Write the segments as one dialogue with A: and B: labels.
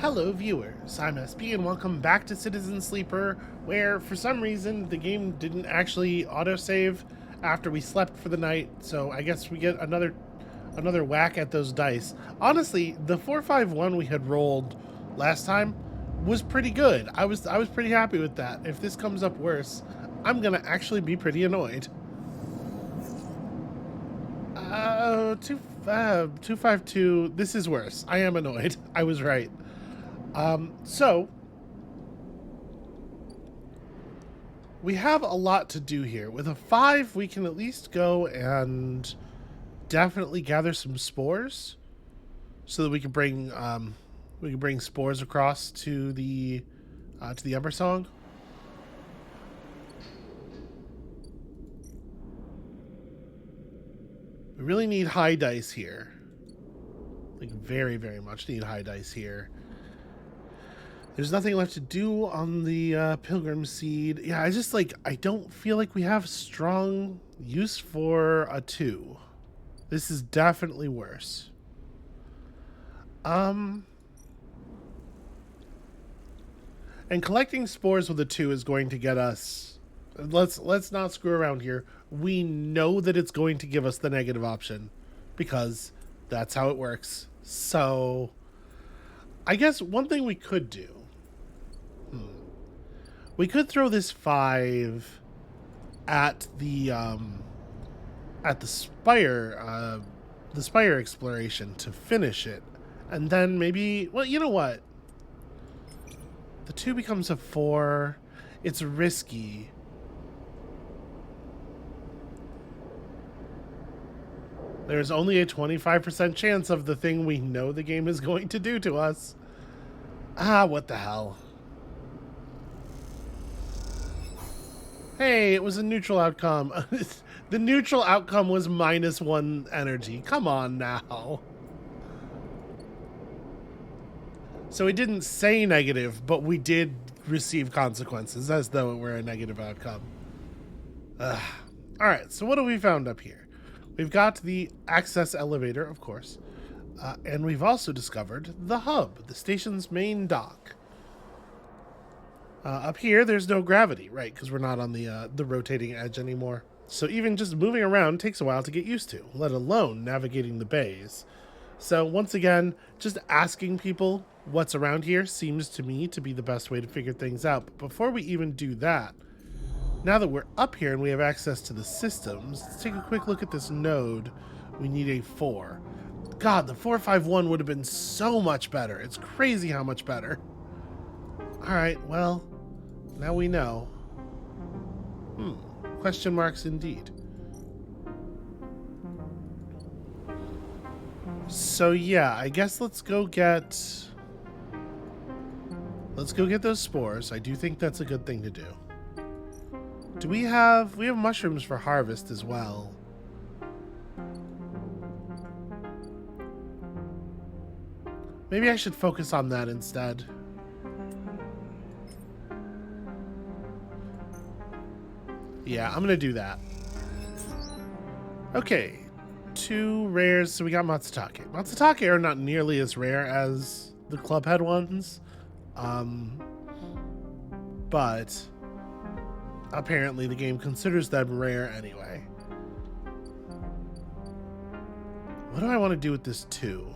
A: Hello viewers, I'm SP and welcome back to Citizen Sleeper, where for some reason the game didn't actually autosave after we slept for the night, so I guess we get another whack at those dice. Honestly, the 451 we had rolled last time was pretty good. I was pretty happy with that. If this comes up worse, I'm gonna actually be pretty annoyed. 252, this is worse. I am annoyed. I was right. So we have a lot to do here. With a 5, we can at least go and definitely gather some spores, so that we can bring spores across to the Ember Song. We really need high dice here. Like very, very much need high dice here. There's nothing left to do on the Pilgrim Seed. Yeah, I don't feel like we have strong use for a 2. This is definitely worse. And collecting spores with a 2 is going to get us... Let's not screw around here. We know that it's going to give us the negative option, because that's how it works. So I guess one thing we could do... We could throw this 5 at the Spire exploration to finish it, and then maybe, well, you know what? The 2 becomes a 4. It's risky. There's only a 25% chance of the thing we know the game is going to do to us. What the hell? Hey, it was a neutral outcome. The neutral outcome was -1 energy. Come on now. So it didn't say negative, but we did receive consequences as though it were a negative outcome. Alright, so what have we found up here? We've got the access elevator, of course. And we've also discovered the hub, the station's main dock. Up here, there's no gravity, right? Because we're not on the rotating edge anymore. So even just moving around takes a while to get used to, let alone navigating the bays. So once again, just asking people what's around here seems to me to be the best way to figure things out. But before we even do that, now that we're up here and we have access to the systems, let's take a quick look at this node. We need a 4. God, the 451 would have been so much better. It's crazy how much better. All right, well, now we know. Question marks indeed. So yeah, I guess let's go get those spores. I do think that's a good thing to do. Do we have mushrooms for harvest as well? Maybe I should focus on that instead. Yeah, I'm gonna do that. Okay, 2 rares. So we got Matsutake. Matsutake are not nearly as rare as the clubhead ones, but apparently the game considers them rare anyway. What do I want to do with this 2?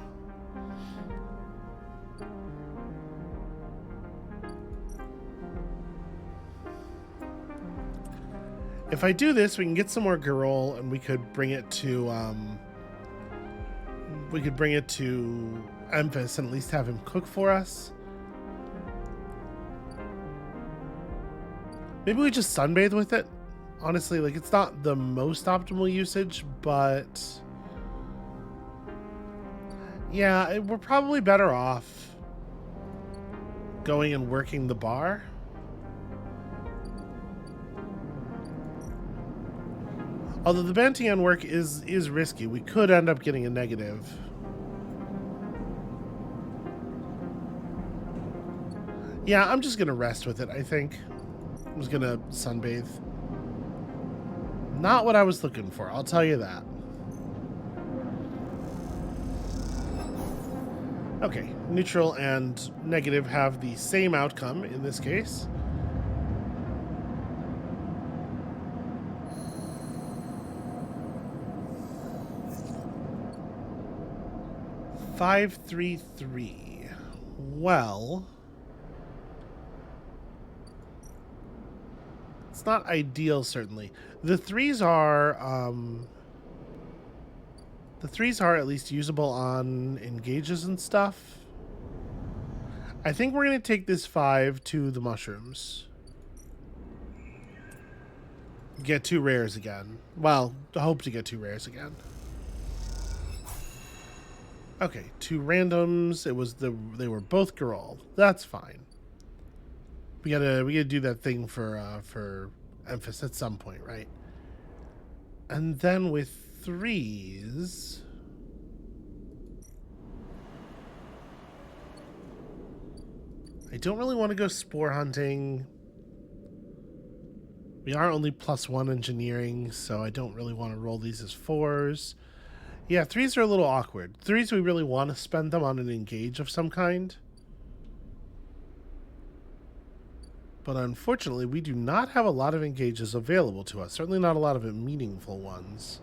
A: If I do this, we can get some more Girol, and we could bring it to Emphas and at least have him cook for us. Maybe we just sunbathe with it. Honestly, like, it's not the most optimal usage, but yeah, we're probably better off going and working the bar. Although the Bantian work is risky. We could end up getting a negative. Yeah, I'm just going to rest with it, I think. I'm just going to sunbathe. Not what I was looking for, I'll tell you that. Okay, Neutral and negative have the same outcome in this case. Five, 3, 3. Well, it's not ideal, certainly. The threes are at least usable on engages and stuff. I think we're going to take this 5 to the mushrooms. Get 2 rares again. Well, hope to get 2 rares again. Okay, 2 randoms. They were both girl. That's fine. We gotta do that thing for emphasis at some point, right? And then with 3s, I don't really want to go spore hunting. We are only +1 engineering, so I don't really want to roll these as 4s. Yeah, 3s are a little awkward. 3s, we really want to spend them on an engage of some kind. But unfortunately, we do not have a lot of engages available to us. Certainly not a lot of meaningful ones.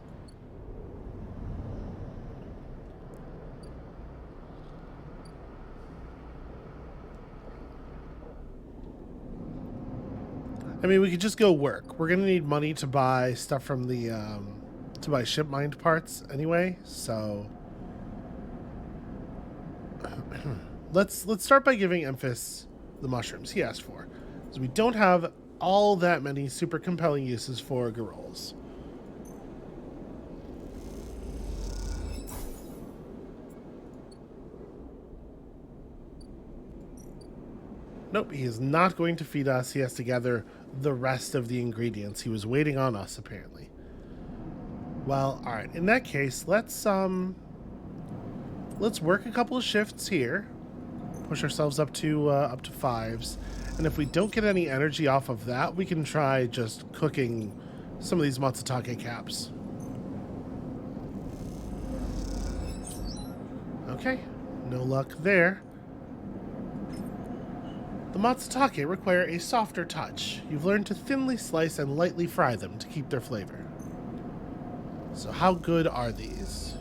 A: I mean, we could just go work. We're going to need money to buy stuff from the... to buy ship mined parts anyway, so... let's start by giving Emphas the mushrooms he asked for. Because we don't have all that many super compelling uses for Garrulls. Nope, he is not going to feed us. He has to gather the rest of the ingredients. He was waiting on us, apparently. Well, all right. In that case, let's work a couple of shifts here. Push ourselves up to 5s. And if we don't get any energy off of that, we can try just cooking some of these matsutake caps. Okay, no luck there. The matsutake require a softer touch. You've learned to thinly slice and lightly fry them to keep their flavor. So how good are these?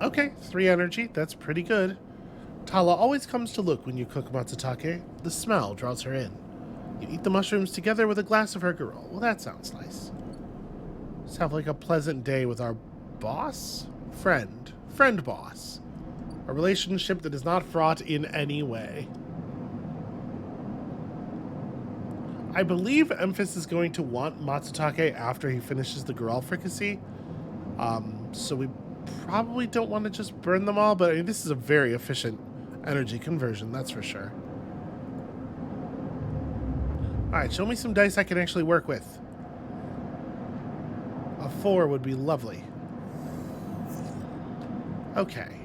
A: Okay, 3 energy. That's pretty good. Tala always comes to look when you cook matsutake. The smell draws her in. You eat the mushrooms together with a glass of her girl. Well, that sounds nice. Let's have like a pleasant day with our boss? Friend boss. A relationship that is not fraught in any way. I believe Emphas is going to want matsutake after he finishes the Garrul fricassee. So we probably don't want to just burn them all, but I mean, this is a very efficient energy conversion, that's for sure. Alright, show me some dice I can actually work with. A 4 would be lovely. Okay.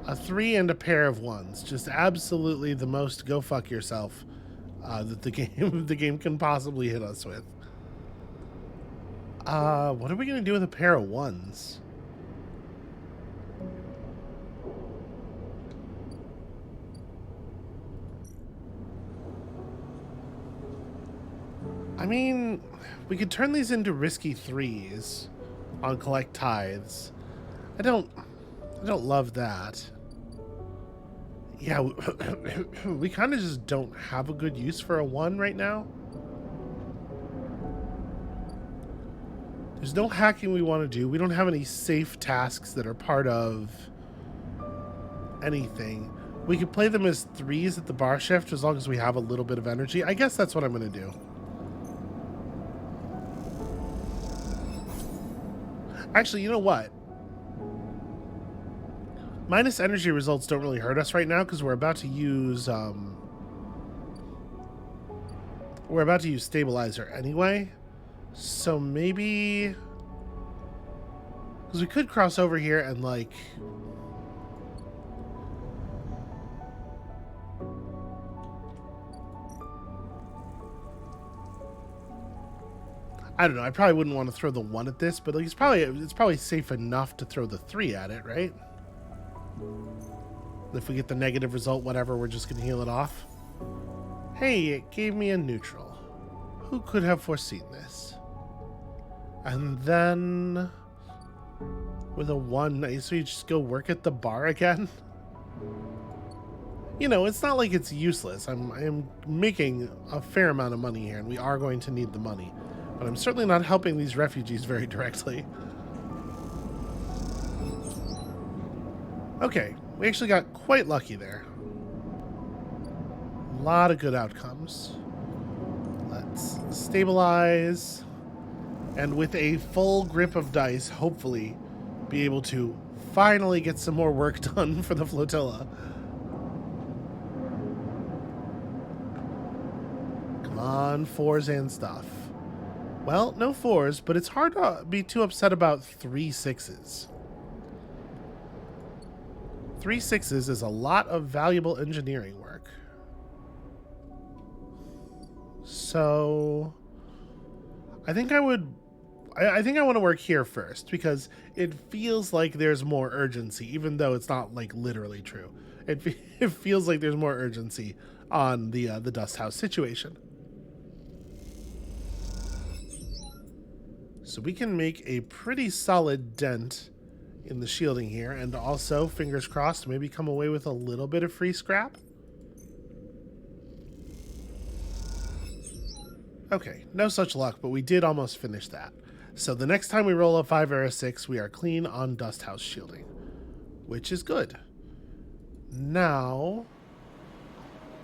A: A 3 and a pair of 1s. Just absolutely the most go fuck yourself that the game can possibly hit us with. What are we gonna do with a pair of 1s? I mean, we could turn these into risky 3s on collect tithes. I don't love that. Yeah, we kind of just don't have a good use for a 1 right now. There's no hacking we want to do. We don't have any safe tasks that are part of anything. We could play them as 3s at the bar shift as long as we have a little bit of energy. I guess that's what I'm going to do. Actually, you know what? Minus energy results don't really hurt us right now because we're about to use stabilizer anyway. So maybe because we could cross over here and like I don't know. I probably wouldn't want to throw the 1 at this, but like, it's probably safe enough to throw the 3 at it, right? If we get the negative result, whatever, we're just going to heal it off. Hey, it gave me a neutral. Who could have foreseen this? And then with a 1, so you just go work at the bar again? You know, it's not like it's useless. I am making a fair amount of money here, and we are going to need the money. But I'm certainly not helping these refugees very directly. Okay, we actually got quite lucky there. A lot of good outcomes. Let's stabilize. And with a full grip of dice, hopefully be able to finally get some more work done for the flotilla. Come on, 4s and stuff. Well, no 4s, but it's hard to be too upset about 3 6s. 3 6s is a lot of valuable engineering work. So I think I want to work here first, because it feels like there's more urgency, even though it's not like literally true. It feels like there's more urgency on the dust house situation. So we can make a pretty solid dent in the shielding here, and also, fingers crossed, maybe come away with a little bit of free scrap. Okay, no such luck, but we did almost finish that. So the next time we roll a 5 or a 6, we are clean on dust house shielding, which is good. Now,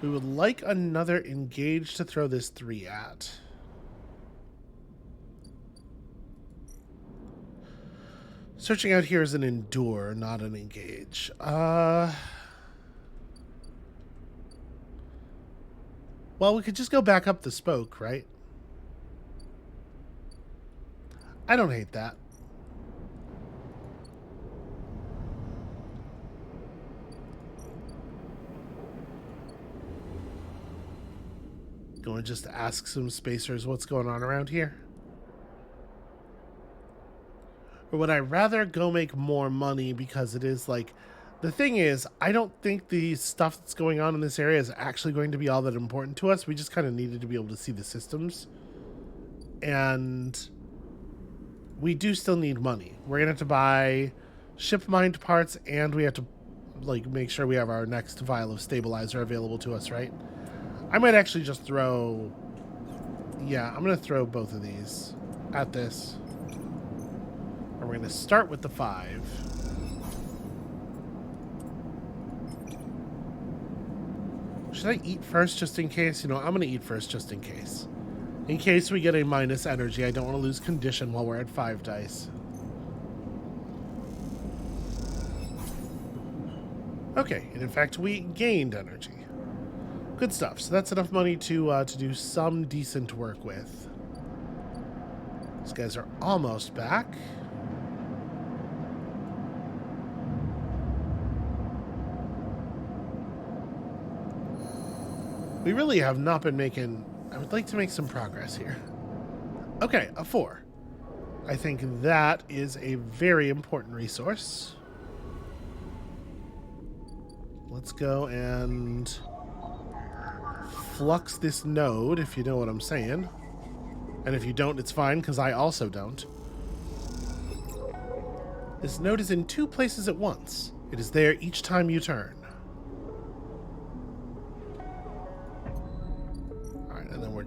A: we would like another engage to throw this 3 at. Searching out here is an endure, not an engage. Well, we could just go back up the spoke, right? I don't hate that. Going to just ask some spacers what's going on around here? Or would I rather go make more money, because it is like... The thing is, I don't think the stuff that's going on in this area is actually going to be all that important to us. We just kind of needed to be able to see the systems. And we do still need money. We're going to have to buy ship mined parts, and we have to like make sure we have our next vial of stabilizer available to us, right? I might actually just throw... Yeah, I'm going to throw both of these at this. And we're going to start with the 5. Should I eat first just in case? You know, I'm going to eat first just in case. In case we get a minus energy, I don't want to lose condition while we're at 5 dice. Okay, and in fact, we gained energy. Good stuff. So that's enough money to do some decent work with. These guys are almost back. We really have not been making... I would like to make some progress here. Okay, a 4. I think that is a very important resource. Let's go and flux this node, if you know what I'm saying. And if you don't, it's fine, because I also don't. This node is in 2 places at once. It is there each time you turn. We're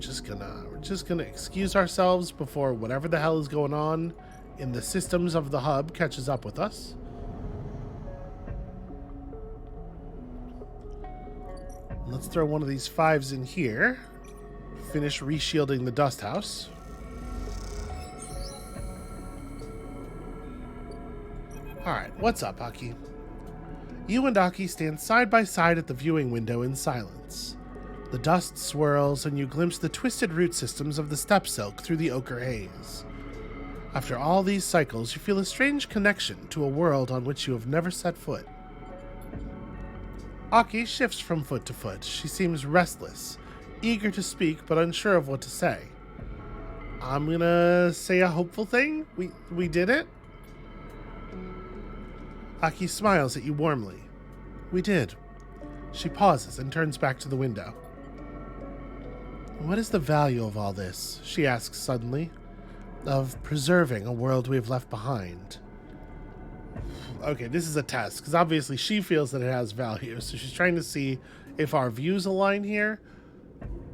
A: just gonna excuse ourselves before whatever the hell is going on in the systems of the hub catches up with us. Let's throw one of these 5s in here. Finish reshielding the dust house. Alright, what's up, Aki? You and Aki stand side by side at the viewing window in silence. The dust swirls, and you glimpse the twisted root systems of the steppe silk through the ochre haze. After all these cycles, you feel a strange connection to a world on which you have never set foot. Aki shifts from foot to foot. She seems restless, eager to speak, but unsure of what to say. I'm gonna say a hopeful thing. We did it? Aki smiles at you warmly. We did. She pauses and turns back to the window. What is the value of all this? She asks suddenly. Of preserving a world we have left behind. Okay, this is a test, because obviously she feels that it has value, so she's trying to see if our views align here.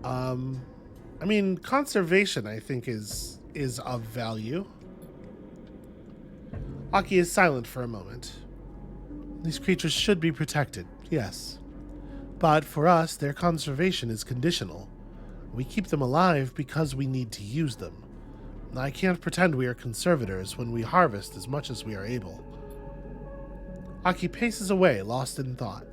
A: I mean, conservation, I think, is of value. Aki is silent for a moment. These creatures should be protected, yes. But for us, their conservation is conditional. We keep them alive because we need to use them. I can't pretend we are conservators when we harvest as much as we are able. Aki paces away, lost in thought.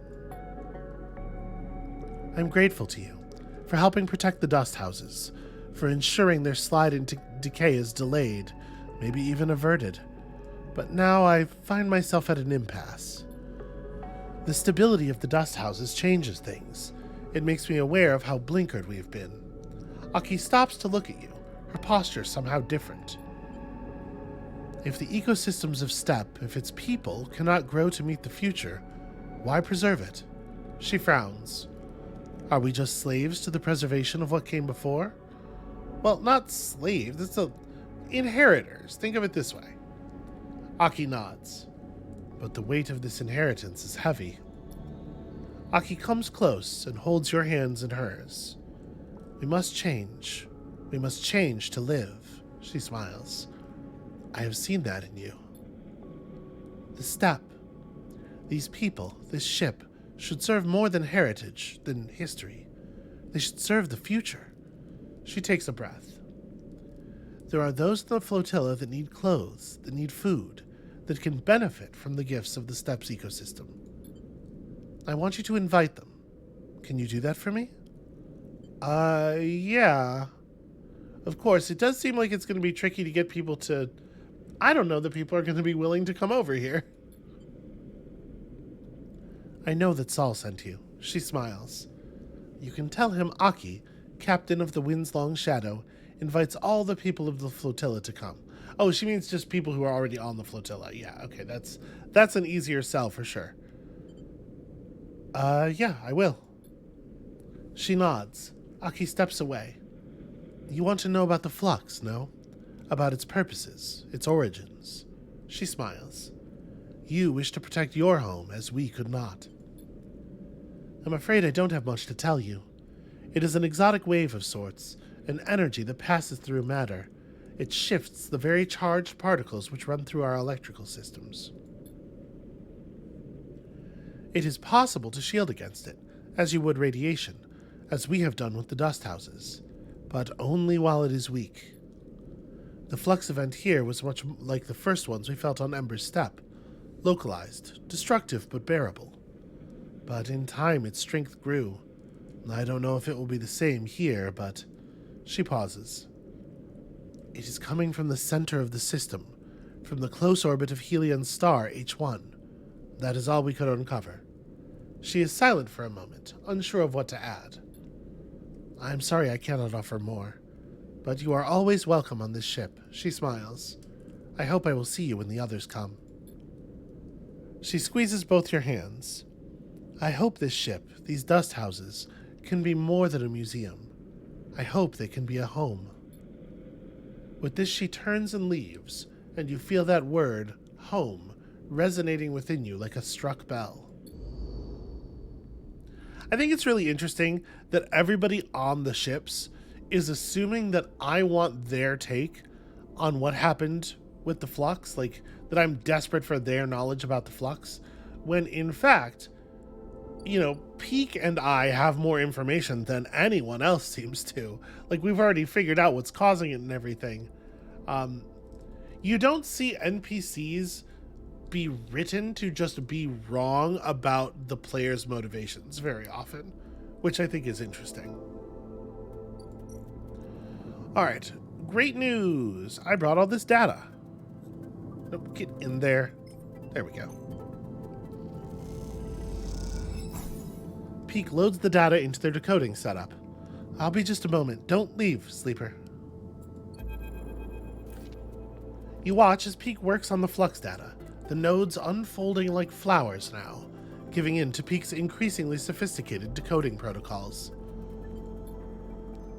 A: I'm grateful to you for helping protect the dust houses, for ensuring their slide into decay is delayed, maybe even averted. But now I find myself at an impasse. The stability of the dust houses changes things. It makes me aware of how blinkered we've been. Aki stops to look at you, her posture somehow different. If the ecosystems of Steppe, if its people, cannot grow to meet the future, why preserve it? She frowns. Are we just slaves to the preservation of what came before? Well, not slaves, it's inheritors. Think of it this way. Aki nods. But the weight of this inheritance is heavy. Aki comes close and holds your hands in hers. We must change. We must change to live. She smiles. I have seen that in you. The Steppe. These people, this ship, should serve more than heritage, than history. They should serve the future. She takes a breath. There are those in the flotilla that need clothes, that need food, that can benefit from the gifts of the Steppe's ecosystem. I want you to invite them. Can you do that for me? Yeah. Of course, it does seem like it's going to be tricky to get people to... I don't know that people are going to be willing to come over here. I know that Saul sent you. She smiles. You can tell him Aki, captain of the Wind's Long Shadow, invites all the people of the flotilla to come. Oh, she means just people who are already on the flotilla. Yeah, okay, that's an easier sell for sure. Yeah, I will. She nods. Aki steps away. You want to know about the flux, no? About its purposes, its origins. She smiles. You wish to protect your home as we could not. I'm afraid I don't have much to tell you. It is an exotic wave of sorts, an energy that passes through matter. It shifts the very charged particles which run through our electrical systems. It is possible to shield against it, as you would radiation, as we have done with the dust houses, but only while it is weak. The flux event here was much like the first ones we felt on Ember's Steppe, localized, destructive but bearable. But in time its strength grew. I don't know if it will be the same here, but... She pauses. It is coming from the center of the system, from the close orbit of Helion's star, H1. That is all we could uncover. She is silent for a moment, unsure of what to add. I am sorry I cannot offer more, but you are always welcome on this ship. She smiles. I hope I will see you when the others come. She squeezes both your hands. I hope this ship, these dust houses, can be more than a museum. I hope they can be a home. With this she turns and leaves, and you feel that word, home, resonating within you like a struck bell. I think it's really interesting that everybody on the ships is assuming that I want their take on what happened with the flux, like that I'm desperate for their knowledge about the flux, when in fact, you know, Peak and I have more information than anyone else seems to. Like, we've already figured out what's causing it and everything. You don't see NPCs be written to just be wrong about the player's motivations very often, which I think is interesting. All right, great news. I brought all this data. Nope, get in there. There we go. Peak loads the data into their decoding setup. I'll be just a moment. Don't leave, Sleeper. You watch as Peak works on the flux data, the nodes unfolding like flowers now, giving in to Peek's increasingly sophisticated decoding protocols.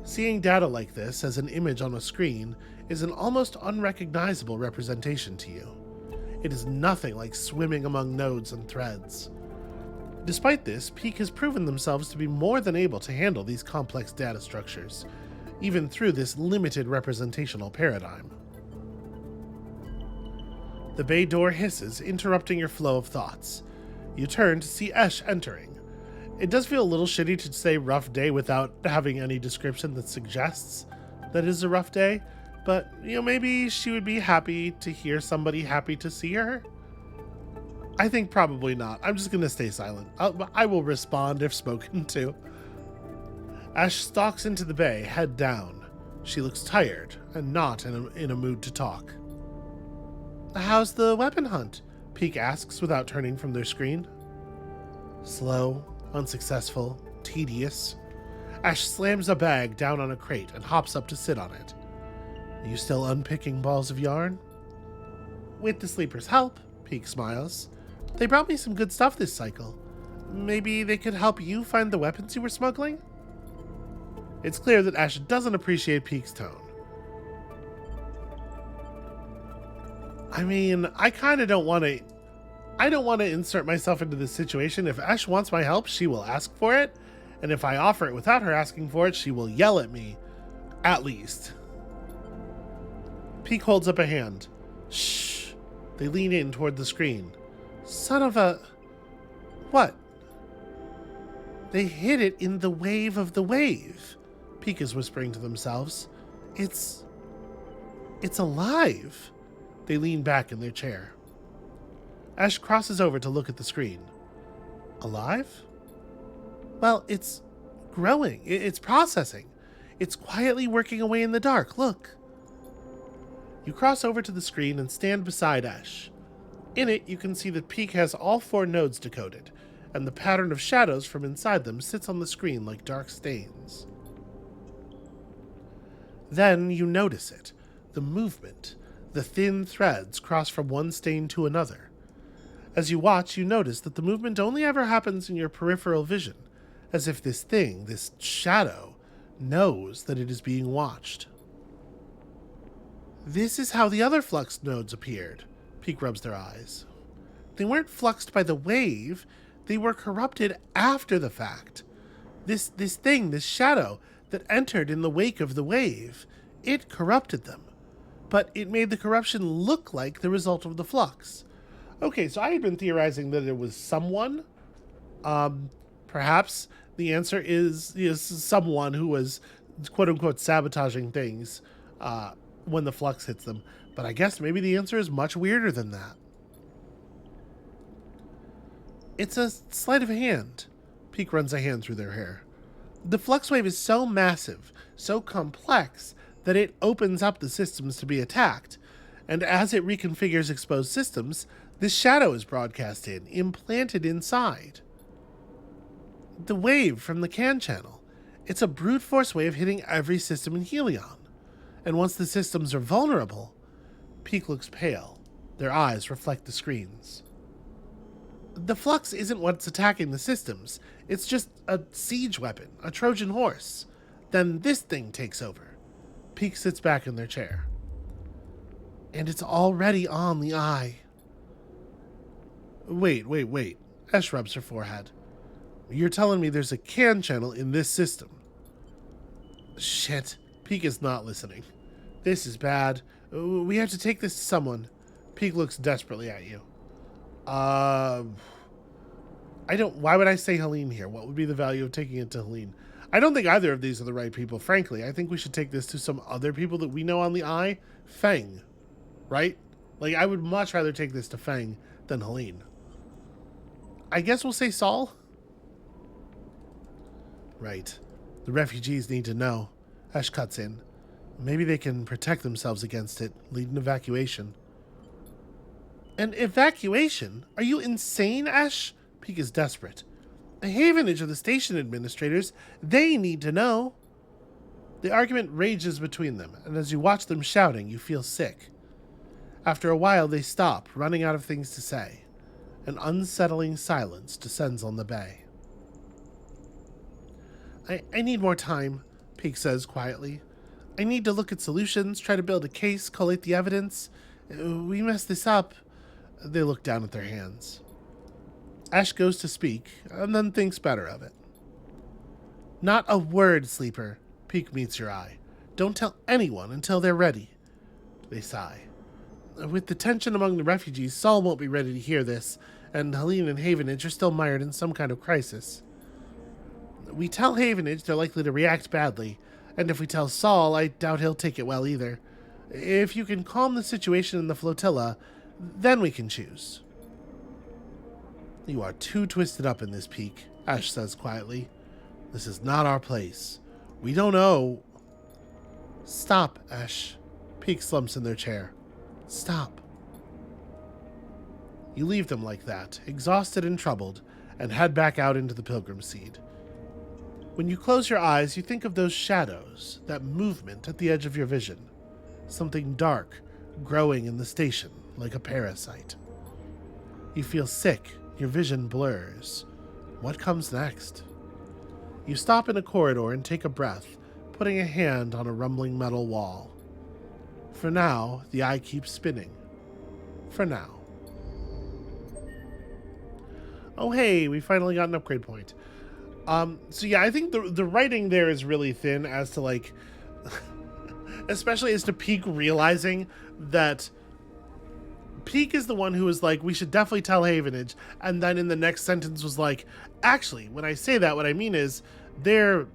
A: Seeing data like this as an image on a screen is an almost unrecognizable representation to you. It is nothing like swimming among nodes and threads. Despite this, Peek has proven themselves to be more than able to handle these complex data structures, even through this limited representational paradigm. The bay door hisses, interrupting your flow of thoughts. You turn to see Esh entering. It does feel a little shitty to say rough day without having any description that suggests that it is a rough day, but, maybe she would be happy to hear somebody happy to see her? I think probably not. I'm just going to stay silent. I will respond if spoken to. Ash stalks into the bay, head down. She looks tired and not in a mood to talk. How's the weapon hunt? Peek asks without turning from their screen. Slow, unsuccessful, tedious. Ash slams a bag down on a crate and hops up to sit on it. Are you still unpicking balls of yarn? With the sleeper's help, Peek smiles. They brought me some good stuff this cycle. Maybe they could help you find the weapons you were smuggling? It's clear that Ash doesn't appreciate Peek's tone. I mean, I don't want to insert myself into this situation. If Ash wants my help, she will ask for it. And if I offer it without her asking for it, she will yell at me. At least. Peek holds up a hand. Shh. They lean in toward the screen. Son of a... What? They hid it in the wave of the wave. Peek is whispering to themselves. It's alive. They lean back in their chair. Ash crosses over to look at the screen. Alive? Well, it's growing. It's processing. It's quietly working away in the dark. Look. You cross over to the screen and stand beside Ash. In it, you can see that Peek has all 4 nodes decoded, and the pattern of shadows from inside them sits on the screen like dark stains. Then you notice it. The movement. The thin threads cross from one stain to another. As you watch, you notice that the movement only ever happens in your peripheral vision, as if this thing, this shadow, knows that it is being watched. This is how the other flux nodes appeared. Peek rubs their eyes. They weren't fluxed by the wave, they were corrupted after the fact. This thing, this shadow that entered in the wake of the wave, it corrupted them. But it made the corruption look like the result of the flux. Okay, so I had been theorizing that it was someone. Perhaps the answer is someone who was quote-unquote sabotaging things when the flux hits them. But I guess maybe the answer is much weirder than that. It's a sleight of hand. Peek runs a hand through their hair. The flux wave is so massive, so complex, that it opens up the systems to be attacked. And as it reconfigures exposed systems, this shadow is broadcast implanted inside. The wave from the CAN channel. It's a brute force wave hitting every system in Helion. And once the systems are vulnerable, Peek looks pale. Their eyes reflect the screens. The flux isn't what's attacking the systems. It's just a siege weapon, a Trojan horse. Then this thing takes over. Peek sits back in their chair. And it's already on the eye. Wait. Ash rubs her forehead. You're telling me there's a CAN channel in this system? Shit. Peek is not listening. This is bad. We have to take this to someone. Peek looks desperately at you. Why would I say Helene here? What would be the value of taking it to Helene? I don't think either of these are the right people, frankly. I think we should take this to some other people that we know on the eye. Feng. Right? Like, I would much rather take this to Feng than Helene. I guess we'll say Saul? Right. The refugees need to know. Ash cuts in. Maybe they can protect themselves against it, lead an evacuation. An evacuation? Are you insane, Ash? Peek is desperate. A havenage of the station administrators, they need to know. The argument rages between them, and as you watch them shouting, you feel sick. After a while, they stop, running out of things to say. An unsettling silence descends on the bay. I need more time, Peak says quietly. I need to look at solutions, try to build a case, collate the evidence. We mess this up. They look down at their hands. Ash goes to speak, and then thinks better of it. Not a word, Sleeper. Peak meets your eye. Don't tell anyone until they're ready. They sigh. With the tension among the refugees, Saul won't be ready to hear this, and Helene and Havenage are still mired in some kind of crisis. We tell Havenage, they're likely to react badly, and if we tell Saul, I doubt he'll take it well either. If you can calm the situation in the flotilla, then we can choose. You are too twisted up in this, Peak, Ash says quietly. This is not our place. We don't know. Stop, Ash. Peak slumps in their chair. Stop. You leave them like that, exhausted and troubled, and head back out into the Pilgrim Seed. When you close your eyes, you think of those shadows, that movement at the edge of your vision. Something dark, growing in the station, like a parasite. You feel sick, your vision blurs. What comes next? You stop in a corridor and take a breath, putting a hand on a rumbling metal wall. For now, the eye keeps spinning. For now. Oh hey, we finally got an upgrade point. So yeah, I think the writing there is really thin as to like, especially as to Peak realizing that Peak is the one who was like, we should definitely tell Havenage, and then in the next sentence was like, actually, when I say that, what I mean is they're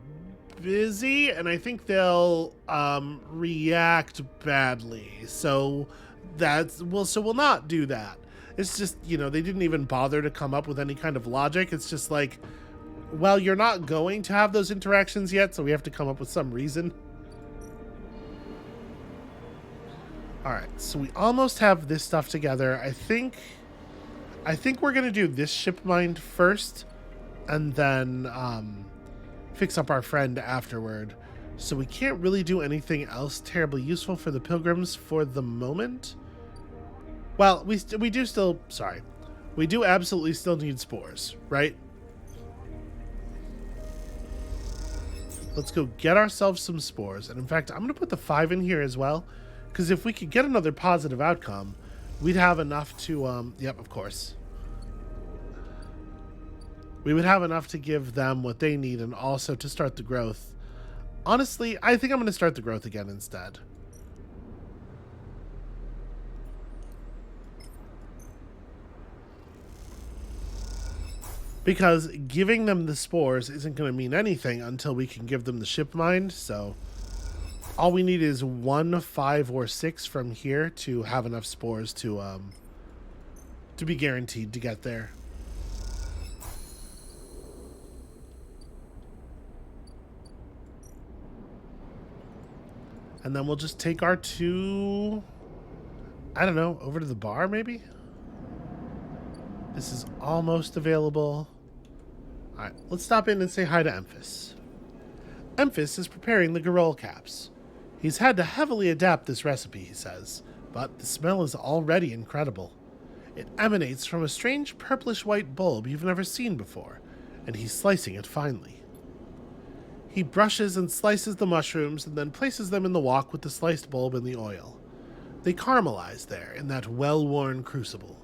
A: busy, and I think they'll react badly. So we'll not do that. It's just, you know, they didn't even bother to come up with any kind of logic. It's just like, well, you're not going to have those interactions yet, so we have to come up with some reason. Alright, so we almost have this stuff together. I think we're going to do this ship mind first, and then fix up our friend afterward. So we can't really do anything else terribly useful for the Pilgrims for the moment. Well, we do absolutely still need spores, right? Let's go get ourselves some spores. And in fact, I'm going to put the 5 in here as well, because if we could get another positive outcome, we'd have enough to, yep, of course. We would have enough to give them what they need and also to start the growth. Honestly, I think I'm going to start the growth again instead. Because giving them the spores isn't going to mean anything until we can give them the ship mind, so all we need is 1, 5, or 6 from here to have enough spores to be guaranteed to get there. And then we'll just take our 2, I don't know, over to the bar maybe? This is almost available. Alright, let's stop in and say hi to Emphas. Emphas is preparing the Garol caps. He's had to heavily adapt this recipe, he says, but the smell is already incredible. It emanates from a strange purplish-white bulb you've never seen before, and he's slicing it finely. He brushes and slices the mushrooms and then places them in the wok with the sliced bulb and the oil. They caramelize there in that well-worn crucible.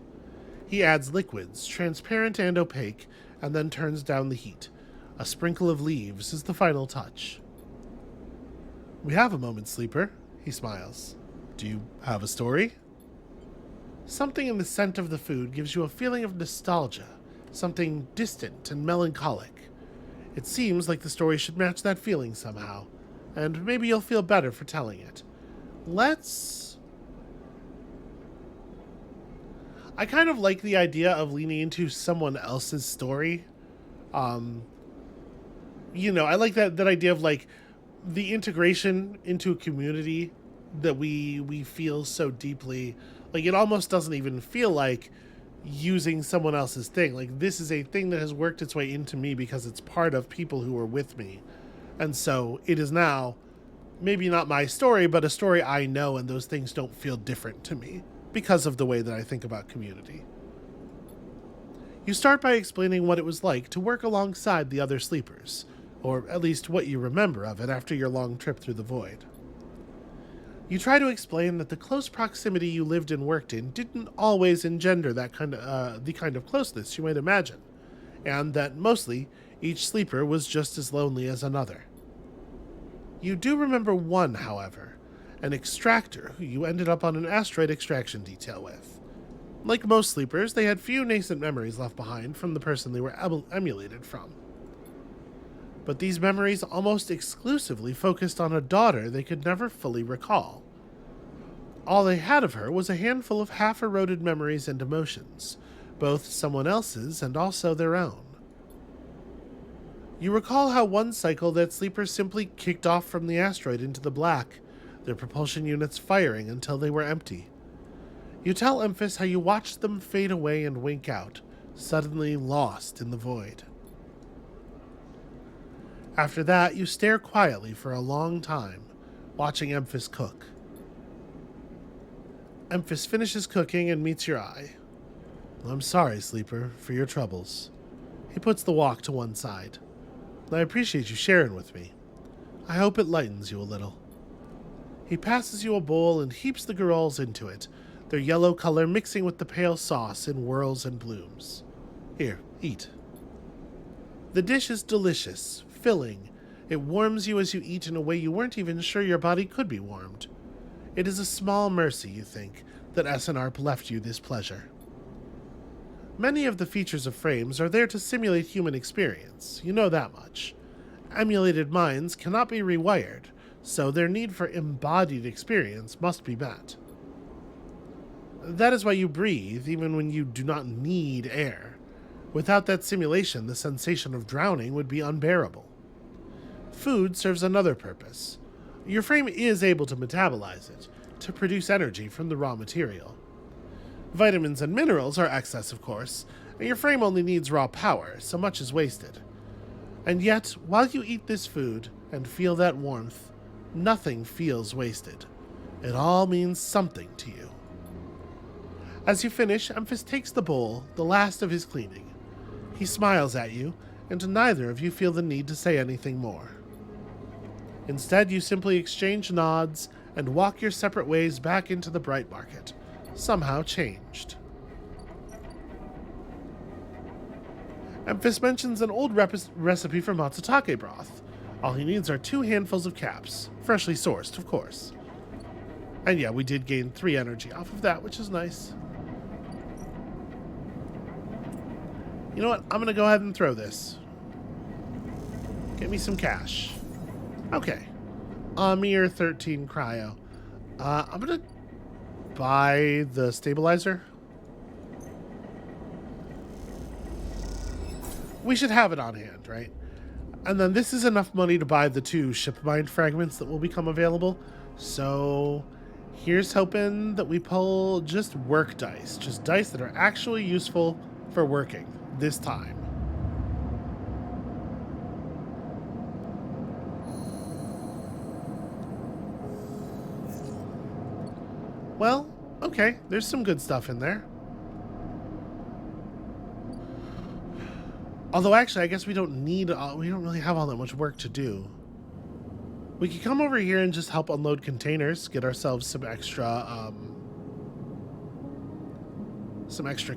A: He adds liquids, transparent and opaque, and then turns down the heat. A sprinkle of leaves is the final touch. We have a moment, Sleeper, he smiles. Do you have a story? Something in the scent of the food gives you a feeling of nostalgia, something distant and melancholic. It seems like the story should match that feeling somehow, and maybe you'll feel better for telling it. I kind of like the idea of leaning into someone else's story. You know, I like that idea of like the integration into a community that we feel so deeply. Like, it almost doesn't even feel like using someone else's thing. Like, this is a thing that has worked its way into me because it's part of people who are with me. And so it is now maybe not my story, but a story I know, and those things don't feel different to me because of the way that I think about community. You start by explaining what it was like to work alongside the other sleepers, or at least what you remember of it after your long trip through the void. You try to explain that the close proximity you lived and worked in didn't always engender the kind of closeness you might imagine, and that mostly each sleeper was just as lonely as another. You do remember one, however, an extractor who you ended up on an asteroid extraction detail with. Like most sleepers, they had few nascent memories left behind from the person they were emulated from. But these memories almost exclusively focused on a daughter they could never fully recall. All they had of her was a handful of half-eroded memories and emotions, both someone else's and also their own. You recall how one cycle that sleeper simply kicked off from the asteroid into the black, their propulsion units firing until they were empty. You tell Emphas how you watched them fade away and wink out, suddenly lost in the void. After that, you stare quietly for a long time, watching Emphas cook. Emphas finishes cooking and meets your eye. I'm sorry, Sleeper, for your troubles. He puts the wok to one side. I appreciate you sharing with me. I hope it lightens you a little. He passes you a bowl and heaps the girls into it, their yellow color mixing with the pale sauce in whirls and blooms. Here, eat. The dish is delicious, filling. It warms you as you eat in a way you weren't even sure your body could be warmed. It is a small mercy, you think, that SNARP left you this pleasure. Many of the features of frames are there to simulate human experience, you know that much. Emulated minds cannot be rewired, so their need for embodied experience must be met. That is why you breathe, even when you do not need air. Without that simulation, the sensation of drowning would be unbearable. Food serves another purpose. Your frame is able to metabolize it, to produce energy from the raw material. Vitamins and minerals are excess, of course, and your frame only needs raw power, so much is wasted. And yet, while you eat this food and feel that warmth, nothing feels wasted. It all means something to you. As you finish, Emphas takes the bowl, the last of his cleaning. He smiles at you, and neither of you feel the need to say anything more. Instead, you simply exchange nods and walk your separate ways back into the bright market, somehow changed. Emphas mentions an old recipe for matsutake broth. All he needs are 2 handfuls of caps, freshly sourced, of course. And yeah, we did gain 3 energy off of that, which is nice. You know what? I'm going to go ahead and throw this. Get me some cash. Okay. Amir 13 cryo. I'm going to buy the stabilizer. We should have it on hand, right? And then this is enough money to buy the 2 ship mind fragments that will become available. So here's hoping that we pull just work dice. Just dice that are actually useful for working this time. Well, okay, there's some good stuff in there. Although, actually, I guess we don't really have all that much work to do. We could come over here and just help unload containers, get ourselves some extra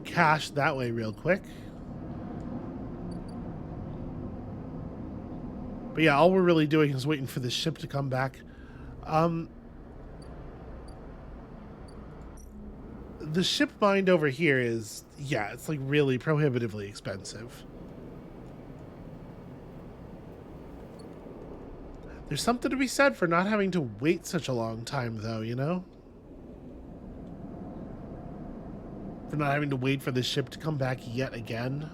A: cash that way real quick. But yeah, all we're really doing is waiting for this ship to come back. The ship mind over here is, yeah, it's like really prohibitively expensive. There's something to be said for not having to wait such a long time, though, you know? For not having to wait for the ship to come back yet again.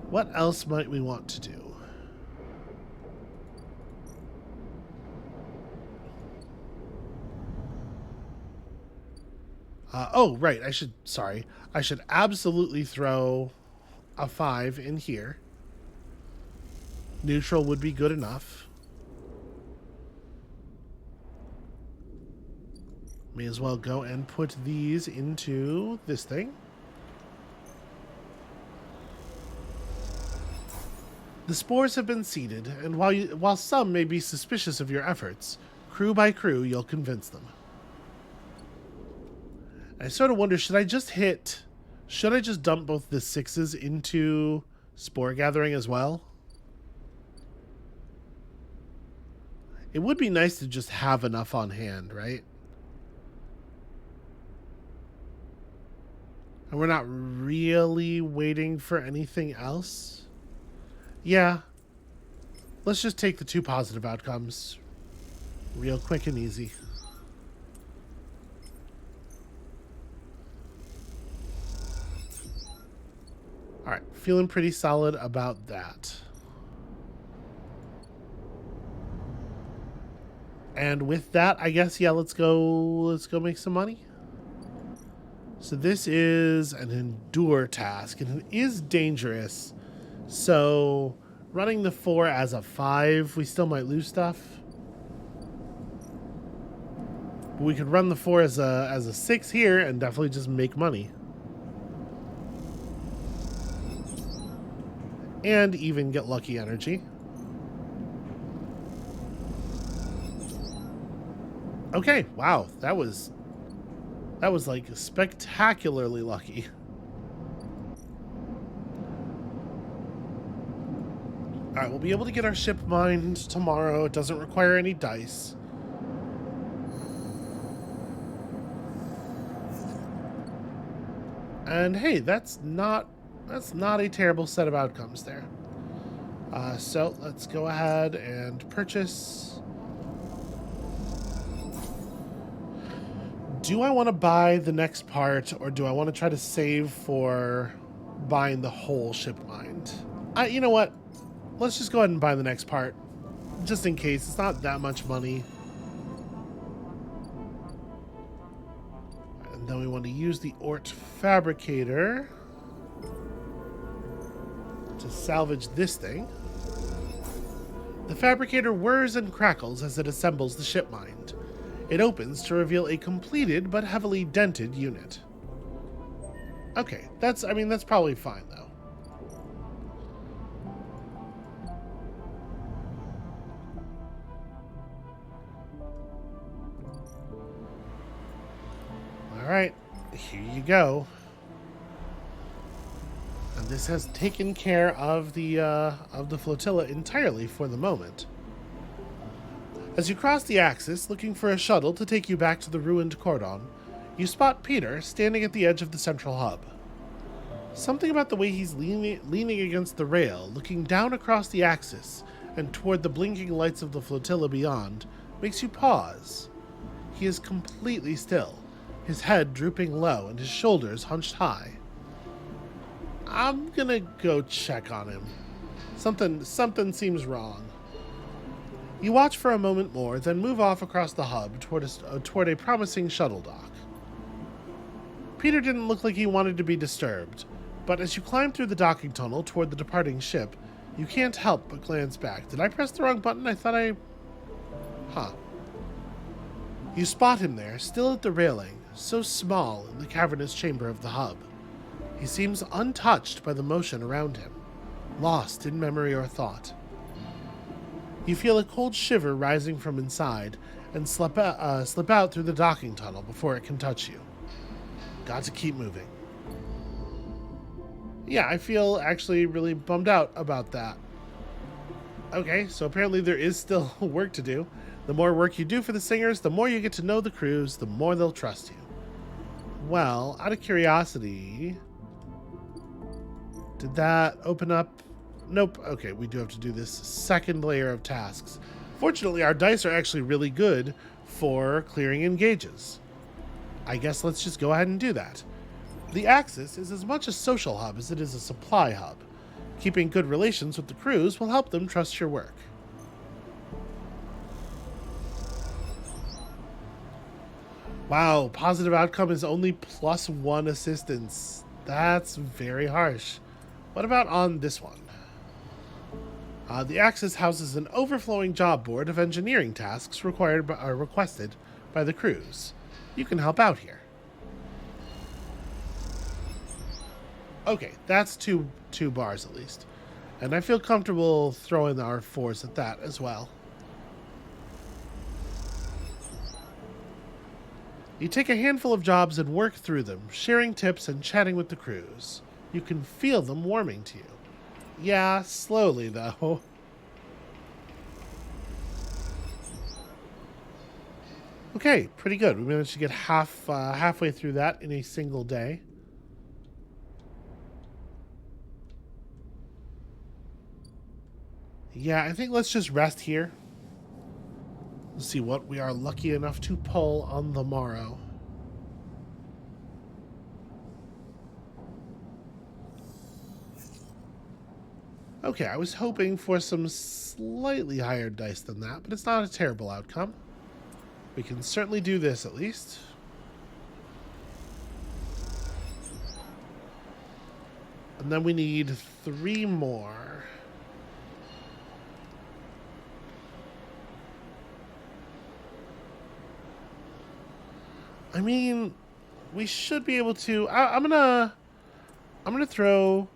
A: What else might we want to do? Oh, right, I should absolutely throw a 5 in here. Neutral would be good enough. May as well go and put these into this thing. The spores have been seeded, and while some may be suspicious of your efforts, crew by crew, you'll convince them. I sort of wonder, should I just dump both the 6s into spore gathering as well? It would be nice to just have enough on hand, right? And we're not really waiting for anything else. Yeah. Let's just take the 2 positive outcomes. Real quick and easy. Alright, feeling pretty solid about that. And with that, I guess, yeah, let's go make some money. So this is an endure task, and it is dangerous. So running the 4 as a 5, we still might lose stuff. But we could run the 4 as a 6 here and definitely just make money. And even get lucky energy. Okay, wow, that was like spectacularly lucky. Alright, we'll be able to get our ship mined tomorrow. It doesn't require any dice. And hey, that's not a terrible set of outcomes there. So let's go ahead and purchase. Do I want to buy the next part, or do I want to try to save for buying the whole ship mined? You know what? Let's just go ahead and buy the next part, just in case. It's not that much money. And then we want to use the Ort Fabricator to salvage this thing. The Fabricator whirs and crackles as it assembles the ship mind. It opens to reveal a completed but heavily dented unit. Okay, that's probably fine though. All right, here you go. And this has taken care of the flotilla entirely for the moment. As you cross the axis, looking for a shuttle to take you back to the ruined cordon, you spot Peter standing at the edge of the central hub. Something about the way he's leaning against the rail, looking down across the axis and toward the blinking lights of the flotilla beyond, makes you pause. He is completely still, his head drooping low and his shoulders hunched high. I'm gonna go check on him. Something seems wrong. You watch for a moment more, then move off across the hub toward a promising shuttle dock. Peter didn't look like he wanted to be disturbed, but as you climb through the docking tunnel toward the departing ship, you can't help but glance back. Did I press the wrong button? I thought I... Huh. You spot him there, still at the railing, so small in the cavernous chamber of the hub. He seems untouched by the motion around him, lost in memory or thought. You feel a cold shiver rising from inside and slip out through the docking tunnel before it can touch you. Got to keep moving. Yeah, I feel actually really bummed out about that. Okay, so apparently there is still work to do. The more work you do for the singers, the more you get to know the crews, the more they'll trust you. Well, out of curiosity, did that open up? Nope. Okay, we do have to do this second layer of tasks. Fortunately, our dice are actually really good for clearing engages. I guess let's just go ahead and do that. The Axis is as much a social hub as it is a supply hub. Keeping good relations with the crews will help them trust your work. Wow, positive outcome is only +1 assistance. That's very harsh. What about on this one? The Axis houses an overflowing job board of engineering tasks requested by the crews. you can help out here. Okay, that's two bars at least. And I feel comfortable throwing our 4s at that as well. You take a handful of jobs and work through them, sharing tips and chatting with the crews. You can feel them warming to you. Yeah, slowly though. Okay, pretty good. We managed to get halfway through that in a single day. Yeah, I think let's just rest here. Let's see what we are lucky enough to pull on the morrow. Okay, I was hoping for some slightly higher dice than that, but it's not a terrible outcome. We can certainly do this at least. And then we need 3 more. I mean, we should be able to. I'm gonna throw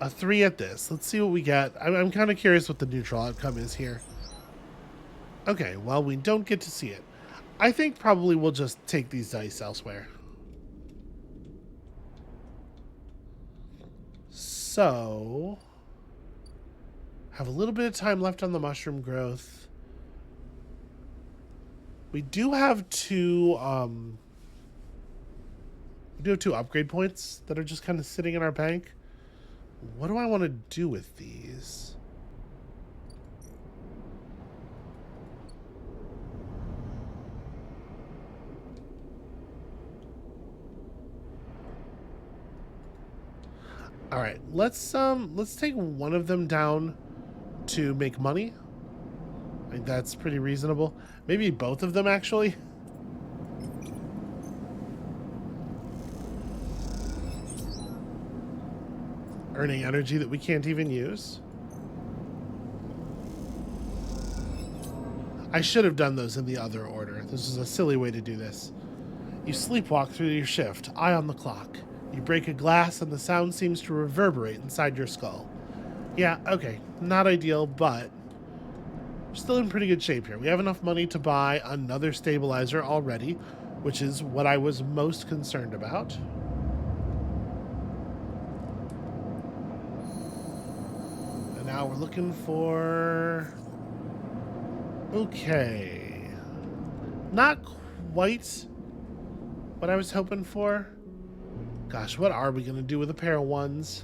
A: a 3 at this. Let's see what we get. I'm kind of curious what the neutral outcome is here. Okay, well, we don't get to see it. I think probably we'll just take these dice elsewhere. So, have a little bit of time left on the mushroom growth. We do have 2 upgrade points that are just kind of sitting in our bank. What do I want to do with these? All right, let's take one of them down to make money. I think that's pretty reasonable. Maybe both of them actually. Earning energy that we can't even use. I should have done those in the other order. This is a silly way to do this. You sleepwalk through your shift, eye on the clock. You break a glass and the sound seems to reverberate inside your skull. Yeah, okay, not ideal, but we're still in pretty good shape here. We have enough money to buy another stabilizer already, which is what I was most concerned about. And now we're looking for... Okay. Not quite what I was hoping for. Gosh, what are we going to do with a pair of 1s?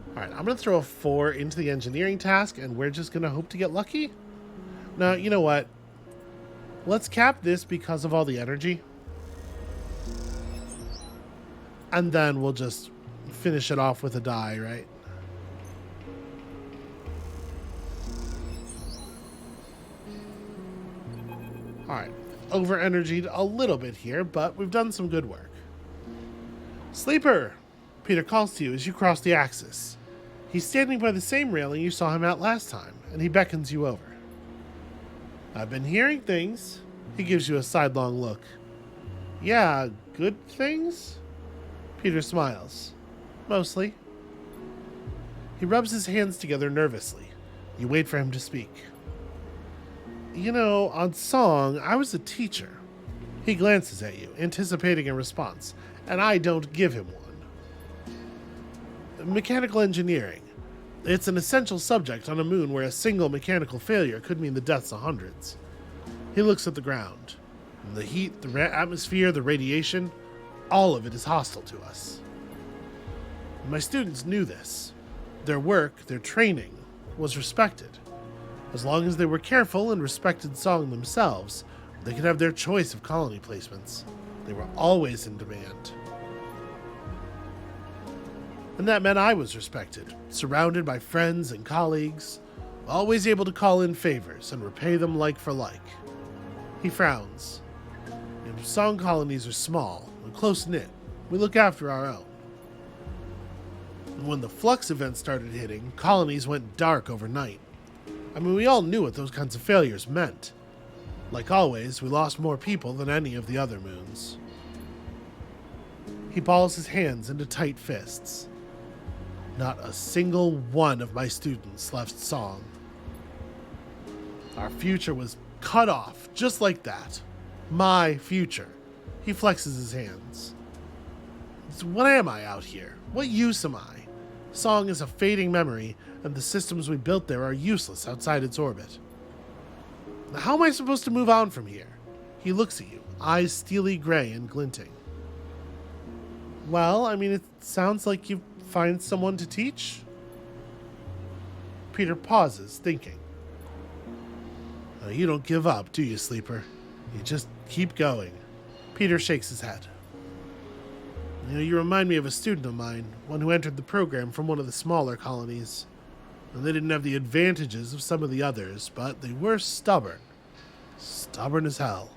A: Alright, I'm going to throw a 4 into the engineering task, and we're just going to hope to get lucky? No, you know what? Let's cap this because of all the energy. And then we'll just finish it off with a die, right? Alright, over-energied a little bit here, but we've done some good work. Sleeper! Peter calls to you as you cross the axis. He's standing by the same railing you saw him at last time, and he beckons you over. I've been hearing things. He gives you a sidelong look. Yeah, good things? Peter smiles. Mostly. He rubs his hands together nervously. You wait for him to speak. You know, on song, I was a teacher. He glances at you, anticipating a response, and I don't give him one. Mechanical engineering. It's an essential subject on a moon where a single mechanical failure could mean the deaths of hundreds. He looks at the ground. The heat, the atmosphere, the radiation, all of it is hostile to us. My students knew this. Their work, their training, was respected. As long as they were careful and respected song themselves, they could have their choice of colony placements. They were always in demand. And that meant I was respected, surrounded by friends and colleagues, always able to call in favors and repay them like for like. He frowns. Song colonies are small and close-knit. We look after our own. And when the flux event started hitting, colonies went dark overnight. I mean, we all knew what those kinds of failures meant. Like always, we lost more people than any of the other moons. He balls his hands into tight fists. Not a single one of my students left Song. Our future was cut off, just like that. My future. He flexes his hands. So what am I out here? What use am I? Song is a fading memory, and the systems we built there are useless outside its orbit. Now, how am I supposed to move on from here? He looks at you, eyes steely gray and glinting. Well, I mean, it sounds like you find someone to teach? Peter pauses, thinking. You don't give up, do you, Sleeper? You just keep going. Peter shakes his head. You remind me of a student of mine, one who entered the program from one of the smaller colonies. And they didn't have the advantages of some of the others, but they were stubborn. Stubborn as hell.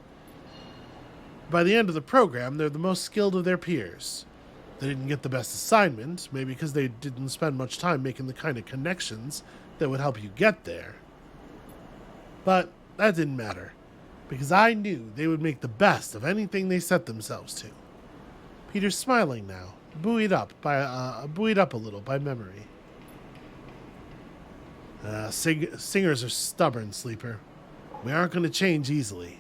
A: By the end of the program, they're the most skilled of their peers. They didn't get the best assignment, maybe because they didn't spend much time making the kind of connections that would help you get there. But that didn't matter, because I knew they would make the best of anything they set themselves to. Peter's smiling now, buoyed up a little by memory. Singers are stubborn, Sleeper. We aren't going to change easily.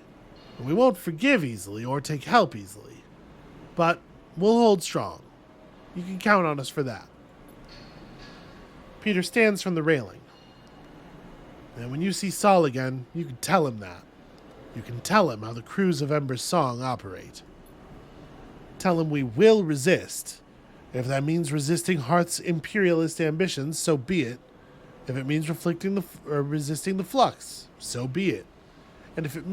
A: We won't forgive easily or take help easily. But we'll hold strong. You can count on us for that. Peter stands from the railing. And when you see Saul again, you can tell him that. You can tell him how the crews of Ember's Song operate. Tell him we will resist. If that means resisting Hearth's imperialist ambitions, so be it. If it means resisting the flux, so be it. And if it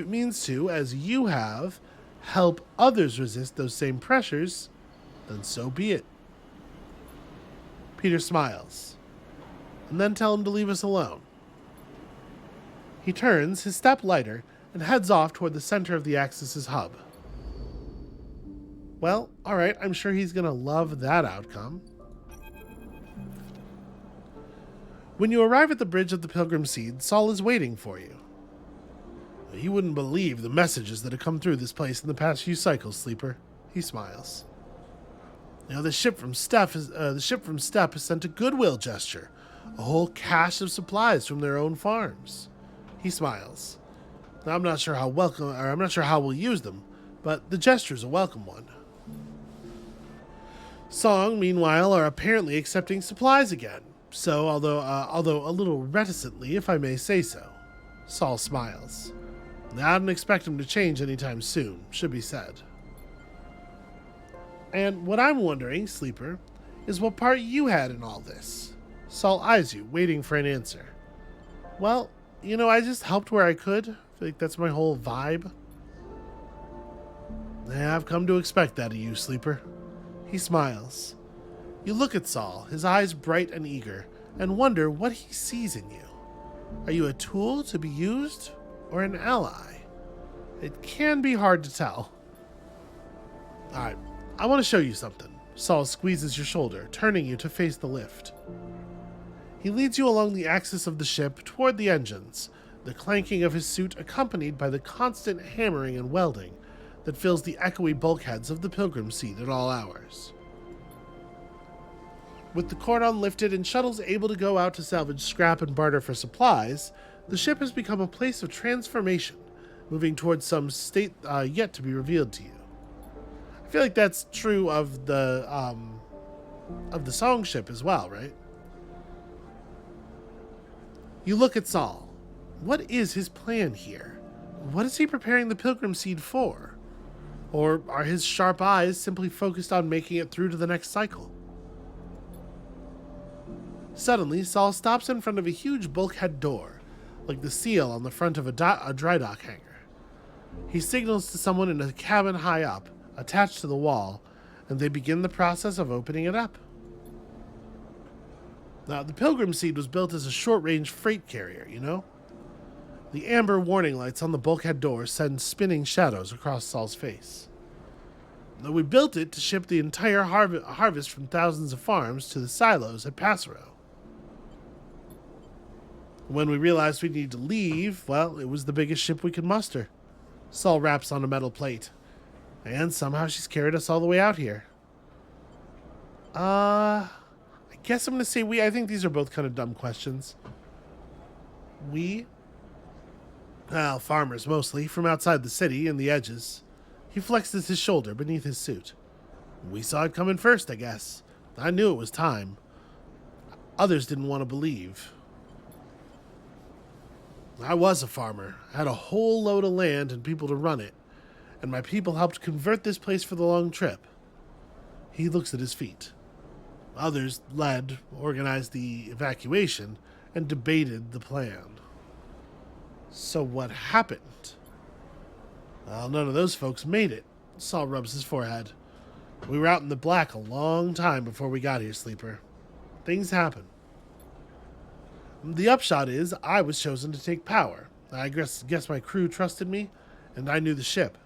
A: means to, as you have, help others resist those same pressures, then so be it. Peter smiles. And then tell him to leave us alone. He turns, his step lighter, and heads off toward the center of the Axis' hub. Well, alright, I'm sure he's going to love that outcome. When you arrive at the bridge of the Pilgrim Seed, Saul is waiting for you. You wouldn't believe the messages that have come through this place in the past few cycles, Sleeper. He smiles. The ship from Steppe has sent a goodwill gesture, a whole cache of supplies from their own farms. He smiles. Now, I'm not sure how we'll use them, but the gesture's a welcome one. Song, meanwhile, are apparently accepting supplies again. So, although a little reticently, if I may say so. Saul smiles. I don't expect him to change anytime soon, should be said. And what I'm wondering, Sleeper, is what part you had in all this. Saul eyes you, waiting for an answer. Well, I just helped where I could. I feel like that's my whole vibe. I've come to expect that of you, Sleeper. He smiles. You look at Saul, his eyes bright and eager, and wonder what he sees in you. Are you a tool to be used, or an ally? It can be hard to tell. Alright, I want to show you something. Saul squeezes your shoulder, turning you to face the lift. He leads you along the axis of the ship toward the engines, the clanking of his suit accompanied by the constant hammering and welding that fills the echoey bulkheads of the Pilgrim Seed at all hours. With the cordon lifted and shuttles able to go out to salvage scrap and barter for supplies, the ship has become a place of transformation, moving towards some state yet to be revealed to you. I feel like that's true of the Song ship as well, right? You look at Saul. What is his plan here? What is he preparing the Pilgrim Seed for? Or are his sharp eyes simply focused on making it through to the next cycle? Suddenly, Saul stops in front of a huge bulkhead door, like the seal on the front of a dry dock hangar. He signals to someone in a cabin high up, attached to the wall, and they begin the process of opening it up. Now, the Pilgrim Seed was built as a short-range freight carrier, The amber warning lights on the bulkhead door send spinning shadows across Saul's face. though we built it to ship the entire harvest from thousands of farms to the silos at Passero. When we realized we needed to leave, well, it was the biggest ship we could muster. Saul raps on a metal plate. And somehow she's carried us all the way out here. I guess I'm going to say we. I think these are both kind of dumb questions. We? Well, farmers mostly, from outside the city and the edges. He flexes his shoulder beneath his suit. We saw it coming first, I guess. I knew it was time. Others didn't want to believe. I was a farmer. I had a whole load of land and people to run it. And my people helped convert this place for the long trip. He looks at his feet. Others led, organized the evacuation, and debated the plan. So what happened? Well, none of those folks made it. Saul rubs his forehead. We were out in the black a long time before we got here, Sleeper. Things happen. The upshot is, I was chosen to take power. I guess my crew trusted me, and I knew the ship.